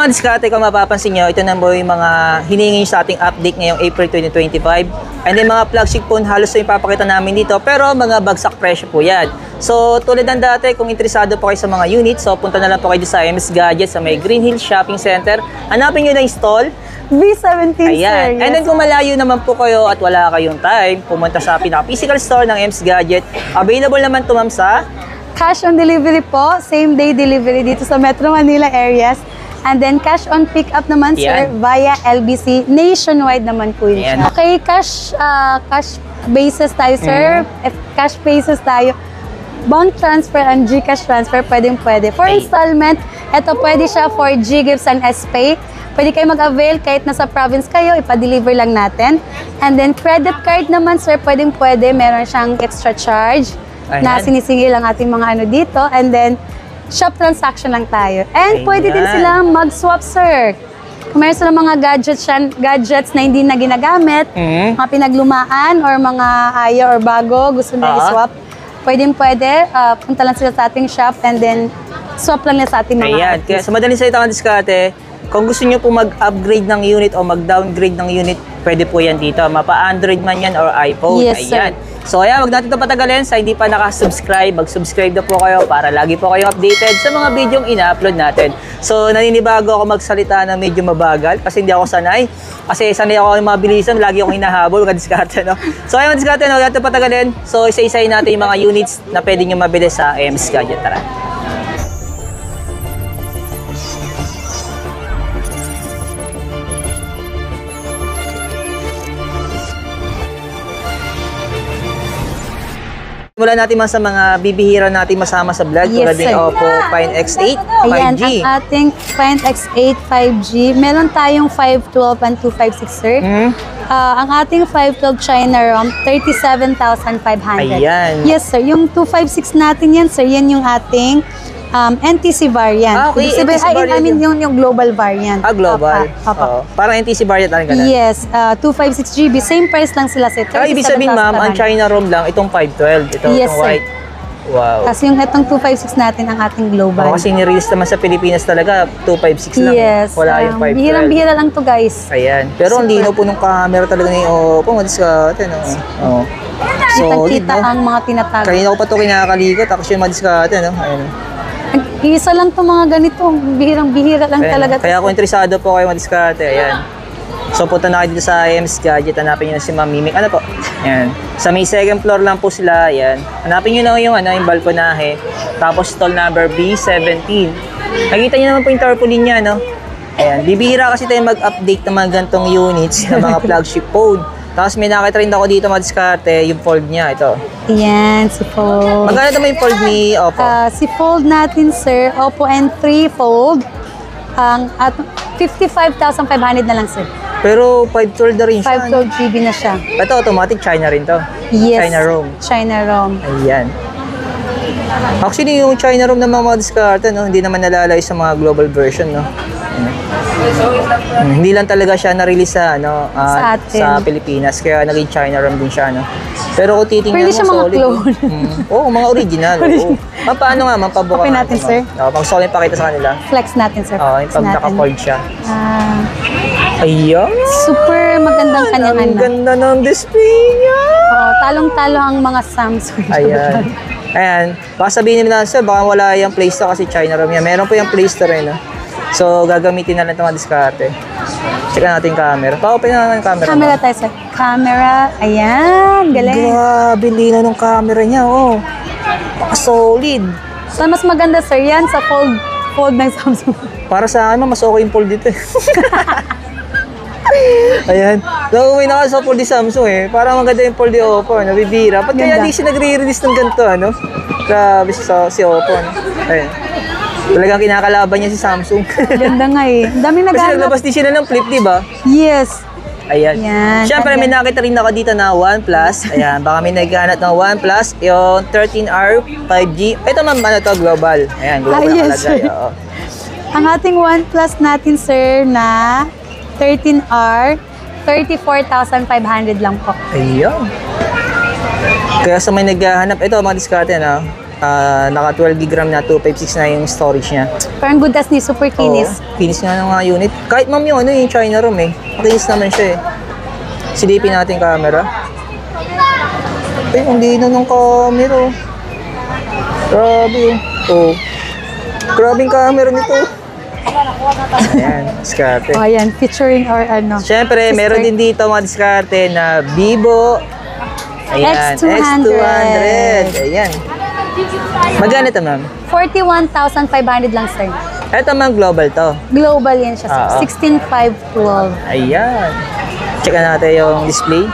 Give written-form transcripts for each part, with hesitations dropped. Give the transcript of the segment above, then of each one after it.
mga diskarte, kung mapapansin nyo, ito na po yung mga hiningi sa ating update ngayong April 2025. And then mga flagship phone, halos yung ipapakita namin dito, pero mga bagsak presyo po yan. So tulad ng dati, kung interesado po kayo sa mga units, so punta na lang po kayo sa MS Gadgets sa may Green Hills Shopping Center. Hanapin nyo na yung stall. B17, Ayan. sir. Yes. And then kung malayo naman po kayo at wala kayong time, pumunta sa pinaka-physical store ng MS Gadget. Available naman to ma'am sa Cash on delivery po, same day delivery dito sa Metro Manila areas. And then cash on pick-up naman, sir, Yan. via LBC. Nationwide naman po yun. Yan. Okay, cash basis tayo, sir. If cash basis tayo, bank transfer and GCash transfer, pwedeng-pwede. For installment, ito pwede siya for G-Gifts and S-Pay. Pwede kayo mag-avail kahit nasa province kayo, ipa-deliver lang natin. And then credit card naman, sir, pwedeng-pwede. Meron siyang extra charge na sinisingil ang ating mga ano dito. And then, shop transaction lang tayo. And pwede din silang mag-swap, sir. Kung meron silang mga gadgets na hindi na ginagamit, mga pinaglumaan or mga ayaw or bago, gusto na i-swap, pwede. Punta lang sila sa ating shop and then swap lang nila sa ating mga artists. Kaya sa madaling salita ng diskarte, kung gusto nyo po mag-upgrade ng unit o mag-downgrade ng unit, pwede po yan dito. Mapa-Android man yan or iPhone. Yes, ayan. sir. So ayan, wag natin ito patagalin. Sa hindi pa nakasubscribe, mag-subscribe na po kayo para lagi po kayong updated sa mga videong ina-upload natin. So naninibago ako magsalita na medyo mabagal kasi hindi ako sanay. Kasi sanay ako mabilisan, lagi akong hinahabol ka diskarte, no? So ayan, diskarte, wag natin patagalin. So isa-isahin natin yung mga units na pwede nyo mabili sa MS Gadget. Tara. Simulan natin man sa mga bibihira natin masama sa vlog, tulad ng Oppo Find X8 5G. Ayan, ang ating Find X8 5G. Meron tayong 512 and 256, sir. Ang ating 512 China ROM, 37,500. Ayan. Yes, sir. Yung 256 natin yan, sir, yan yung ating NTC variant. Okay, NTC variant. I mean, yung global variant. Global. Parang NTC variant na rin ka na. Yes, 256 GB. Same price lang sila, sir. Ibig sabihin, ma'am, ang China ROM lang, itong 512. Ito, yes, itong white. Wow. Kasi yung itong 256 natin ang ating global. Kasi nirelease naman sa Pilipinas talaga, 256 lang. Yes. Wala yung 512. Bihirang-bihira lang to, guys. Ayan. Pero ang linaw po ng camera talaga ni Oppo. Madiskarte, no? Kitang-kita ang mga tinatago. Kanina ko pa ito kinakalikot. Ako siya madiskarte, no? Ayan. Isa lang to mga ganito. Bihirang-bihira lang talaga. Kaya kung interesado po kayo madiskarte, ayan. So punta na kayo dito sa MS Gadget, hanapin nyo na si Ma'am Mimic. Ano po? Ayan. Sa may second floor lang po sila, ayan. Hanapin nyo na yung balkonahe. Tapos stall number B17. Nakita nyo naman po yung tarpaulin niya, no? Ayan. Bibihira kasi tayo mag-update ng mga gantong units ng mga flagship phone. Tapos may nakita rin ako dito madiskarte, yung fold niya, ito. Ayan, si Fold. Magkano naman yung fold ni Oppo? Si Fold natin, sir, Oppo N3 Fold, at 55,500 na lang, sir. Pero 512 na rin siya. 512 GB na siya. Ito, automatic China rin to. Yes. China ROM. China ROM. Ayan. Actually, yung China ROM ng mga diskarte, no, hindi naman nalalay sa mga global version, no. Hindi lang talaga siya na-release sa sa Pilipinas, kaya naging China ROM din siya, no. Pero kung titingnan mo, siya mga solid. clone. Oo, mga original. Paano nga, mapabuka Okay natin, sir. Pag solid pakita sa kanila. Flex natin, sir. Yung pag naka-fold siya. Ayan. Super magandang kanyang Ang ganda ng display niya. Talong-talo ang mga Samsung. Ayan. Ayan. Baka sabihin nila, sir, baka wala yung Play Store kasi China ROM yan. Meron po yung Play Store, no? So, gagamitin na lang ito mga diskarte. Check natin yung camera. Pa-open na naman yung camera. Camera tayo, sir. Camera. Ayan. Galing. Grabe, linaw ng camera niya, oh. Solid. So, mas maganda, sir, yan sa fold ng Samsung. Para sa akin, mas okay yung fold dito. Ayan. Nauwi na ka sa fold ni Samsung, eh. Parang maganda yung fold ni Oppo, nabibira. Ba't kaya hindi siya nagre-release ng ganito, ano? Grabe si Oppo, ano? Ayan. Talagang kinakalaban niya si Samsung. Ganda nga eh. Daming Kasi naghahanap. naglabas din sila ng flip, di ba? Yes. Ayan. Yan. Siyempre, may nakita rin ako dito na OnePlus. Ayan, baka may naghahanap ng OnePlus. Yung 13R 5G. Ito ma'am, ano to? Global. Ayan, global na yes, kalagay. Oo. Ang ating OnePlus natin, sir, na 13R, 34,500 lang po. Ayan. Kaya sa may naghahanap, ito mga diskarte na. Naka 12 GB RAM na 256 na yung storage niya. Parang good as ni, super kinis. Oo, kinis nga ng mga unit. Kahit ma'am yung yung China ROM makinis naman siya Silipin natin camera. Hindi na ng camera. Grabe. Grabe yung camera nito. Ayan, diskarte. Ayan, featuring our Siyempre, sister. meron din dito mga diskarte na Vivo. Ayan, X200. Ayan. Magkano ito, ma'am? 41,500 lang, sir. Ito, ma'am, global to. Global yan siya, sir. Oo. 16,512. Ayan. Check natin yung display.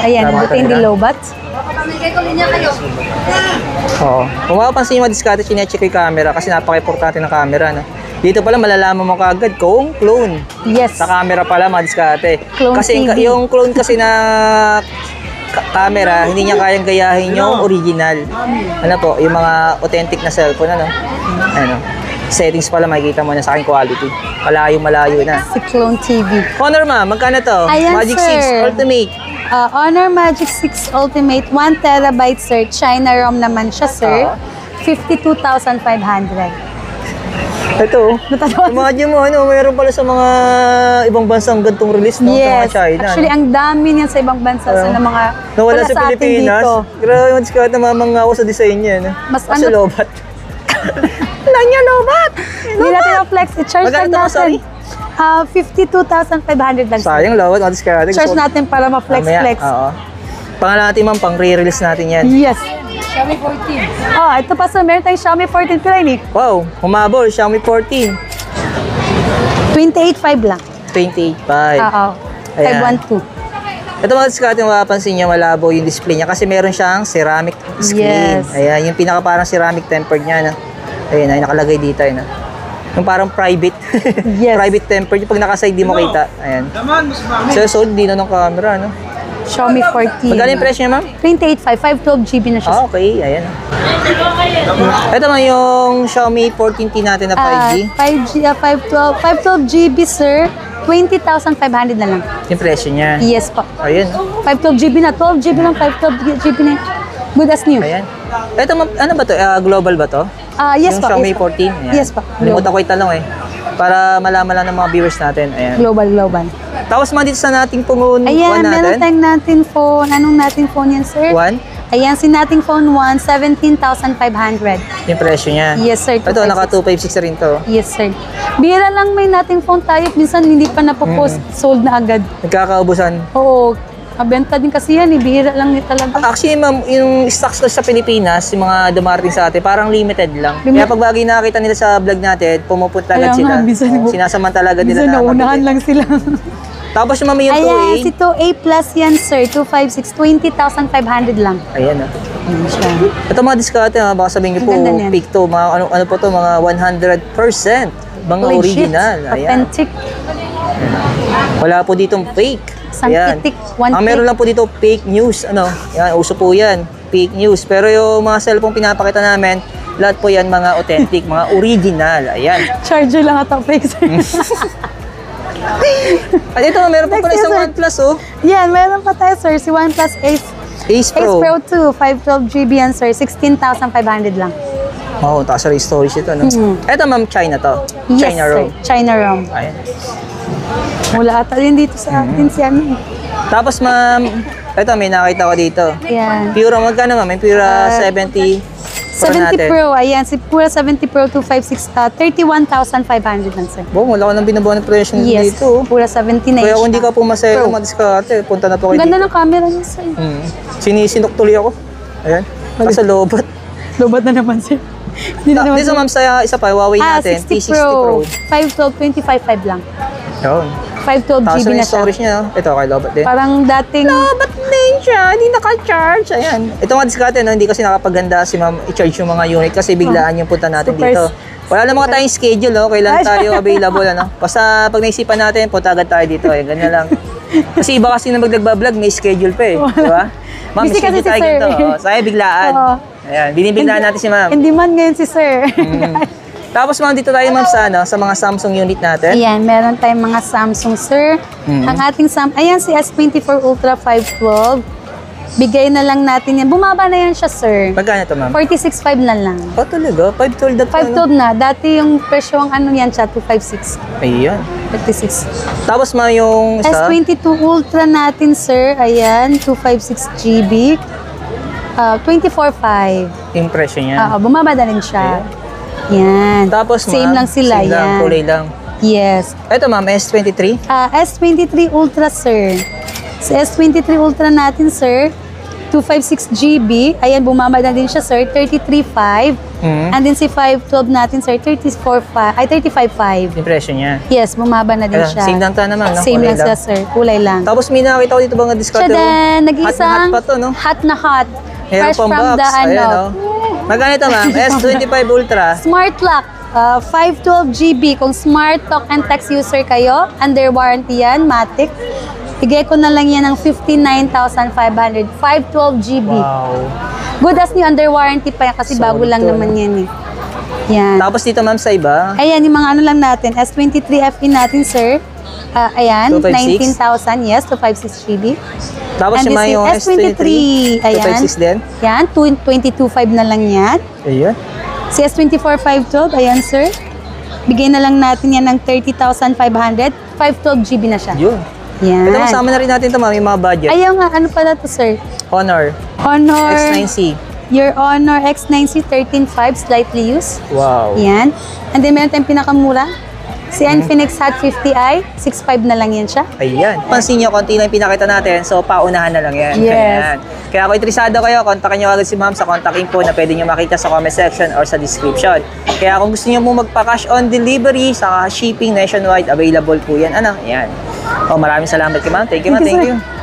Ayan, Tama buti hindi talaga. low-bat. Oo. Kung mapapansin nyo mga diskarte, chinecheck ko yung camera kasi napaka-importante ng camera. No? Dito pala malalaman mo kaagad kung clone. Yes. Sa camera pala mga diskarte. Clone Kasi TV. yung clone kasi na camera, hindi niya kayang gayahin yung original. Ano po, yung mga authentic na cellphone, settings pala makikita mo na sa aking quality. Malayo na. Si Clone TV. Honor ma'am, magkano to? Ayan, Magic sir. 6 Ultimate. Honor Magic 6 Ultimate, 1 terabyte, sir. China ROM naman siya, sir. Oo. 52,500. Ito, Natatawa. imagine mo, mayroon pala sa mga ibang bansang gantong release, no? Sa mga Yes. China. Actually, ang dami niyan sa ibang bansa. Sa mga Nawala wala sa atin Pilipinas. dito. Grabe yung diskarte, namamanga ako sa design niya. No? Mas Kasi ano- lobat. Lang niya lobat! Hindi natin na-flex. I-charge Magkano lang to, sorry? natin. 52,500 lang, sir. Sayang lawat, mga diskarte. Charge natin para ma-flex-flex. Oo. Pangalan natin ma'am, pang re-release natin yan. Yes. Xiaomi 14. Oh, ito pa, sir. Meron tayong Xiaomi 14 pala ni. Wow, humabol, Xiaomi 14. 28,500 lang. 28.5. Oo. Ayan. 512. Ito mga diskarte, mapapansin niya, malabo yung display niya kasi meron siyang ceramic screen. Yes. Ayan, yung pinaka parang ceramic tempered niya. No? Ayan, ay nakalagay dito. Ayan, no? Yung parang private. Yes. Private tempered. Yung pag nakaside, di mo kita. Ayan. So, sold din ng camera, no? Xiaomi 14. Magkano yung presyo niya, ma'am? 28,500. 512 GB na siya. Ah, okay. Ayan. Ito man yung Xiaomi 14T natin na 5G. 5G, 512 GB, sir. 20,500 na lang. Yung presyo niya. Yes po. Ayun. 512 GB na. 12 GB lang. 512 GB na. Good as new. Ayan. Ito, ma'am, ano ba to? Global ba to? Yes yung po. Xiaomi Yes po. 14? Ayan. Yes po. Nalimutan ko itanong para malaman lang ng mga viewers natin. Ayan. Global. Tapos man dito sa nating phone Ayan, one meron natin. tayong nating phone. Anong nating phone yan, sir? One? Ayan, si nating phone 1, 17,500. Yung presyo niya. Yes, sir. Ito, naka 256 rin to. Yes, sir. Bira lang may nating phone tayo. Minsan hindi pa napopost. Sold na agad. Nagkakaubusan. Oo. Kabenta din kasi yan. Bihira lang din talaga. Actually, ma'am, yung stocks ko sa Pilipinas, yung mga dumarating sa atin, parang limited lang. Kaya pag bagay nakakita nila sa vlog natin, pumupunta agad Kaya sila. nga, minsan- Sinasamantala agad nila Minsan na naunahan mabili. lang sila. Tapos yung mami yung 2A. Ayan, si 2A plus yan, sir. 256, 20,500 lang. Ayan, Ayan siya. Ito mga diskarte, baka sabihin niyo po, Ang ganda niyan. peak to, mga, ano po to, mga 100%. Mga Legit. original. Ayan. Authentic. Wala po ditong fake. Ayan. Santitik. One Ang meron click. lang po dito, fake news. Yan, uso po yan. Fake news. Pero yung mga cellphone pinapakita namin, lahat po yan mga authentic, mga original. Ayan. Charger lang ata fake, sir. At ito, meron pa pala Next, isang sir. OnePlus, oh. Yan, meron pa tayo, sir. Si OnePlus Ace. Ace Ace Pro. Pro 2, 512 GB yan, sir. 16,500 lang. Oh, taas rin storage ito, no? Ito, ma'am, China to. Yes, China sir. ROM. China ROM. Ayan. Wala ata din dito sa atin si ano. Tapos, ma'am, ito, may nakita ko dito. Yan. Pura, magkano, ma'am? May Pura 70. 70 Pro, ayan. Si Pura 70 Pro 256, 31,500 lang, sir. Bo, wala ko nang binabawa ng presyo Yes, dito. Pura 79. Kaya kung hindi ka pumasaya, Pro. madiskarte, punta na po Ang kayo ganda dito. ng camera niya, sir. Sinisinok tuloy ako. Ayan. Nasa lobat. Lobat na naman, sir. Hindi na naman, Dito, ma'am, sa isa pa, Huawei natin, 60 P60 Pro. Pro. 512, 25,500 lang. Yun. 512 Tapos GB yung na siya. storage niya, ito, kay lobat din. Parang dating... Lobat din siya, hindi naka-charge. Ayan. Ito nga diskarte, no? Hindi kasi nakapaganda si ma'am i-charge yung mga unit kasi biglaan yung punta natin Super- dito. Wala na mga tayong schedule, no? Kailan tayo available, ano? Basta pag naisipan natin, punta agad tayo dito. Ayan, ganyan lang. Kasi iba kasi na magdagbablog, may schedule pa eh. Di ba? Ma'am, may Busy kasi schedule si tayo sir. ganito. Oh, saya biglaan. Oo. Ayan, binibiglaan natin si ma'am. Hindi man ngayon si sir. Tapos ma'am, dito tayo ma'am sa, sa mga Samsung unit natin. Ayan, meron tayong mga Samsung, sir. Ang ating ayan si S24 Ultra 512. Bigay na lang natin yan. Bumaba na yan siya, sir. Magkano to, ma'am? 46.5 na lang. Oh, talaga? 512 that 512 na. Dati yung presyo ang ano yan siya, 256. Ayan. 56. Tapos, ma'am, yung isa? S22 Ultra natin, sir. Ayan, 256 GB. 24.5. Yung presyo niya. Bumaba na rin siya. Yan. Tapos, ma'am, same lang sila. same lang, yan. kulay lang. Yes. Ito, ma'am, S23? S23 Ultra, sir. Sa S23 Ultra natin, sir, 256 GB. Ayan, bumaba na din siya, sir. 33.5. And then si 512 natin, sir, 35.5. Yung presyo niya. Yes, bumaba na din Ayan, siya. same lang to naman, no? Same Kulay lang siya, sir. Kulay lang. Tapos, may nakakita ko dito bang discount? Siya din, nag-iisang Hot na hot pa to, no? hot na hot. Meron Fresh pang from box. the Ayan, ano. no? Magkano ito, ma'am? S25 Ultra. Smart lock. 512 GB. Kung smart talk and text user kayo, under warranty yan, Matic. Bigay ko na lang yan ng 59,500. 512 GB. Wow. Good as new, under warranty pa yan kasi Solid bago lang to, naman no? yan eh. Yan. Tapos dito, ma'am, sa iba. Ayan, yung mga ano lang natin. S23 FE natin, sir. Ayan, 256? 19,000. Yes, 256 GB. Tapos And yung this mga yung is S23. Ayan. 256 din. Yan, 22.5 na lang yan. Ayun. Si S24 512, ayan, sir. Bigay na lang natin yan ng 30,500. 512 GB na siya. Yun. Yan. Ito, kasama na rin natin ito, ma'am, yung mga budget. Ayaw nga, ano pala to, sir? Honor. Honor. X9C. Your Honor X9C 13.5, slightly used. Wow. Yan. And then meron tayong pinakamura. Si Infinix Hot 50i, 6.5 na lang yan siya. Ayan. Pansin nyo, konti lang yung pinakita natin. So, paunahan na lang yan. Yes. Ayan. Kaya kung interesado kayo, kontakin nyo agad si ma'am sa contact info na pwede nyo makita sa comment section or sa description. Kaya kung gusto nyo mo magpa-cash on delivery, sa shipping nationwide, available po yan. Ano? Ayan. Oh, maraming salamat kay ma'am. Thank you, ma'am. Thank you, Thank sir. you.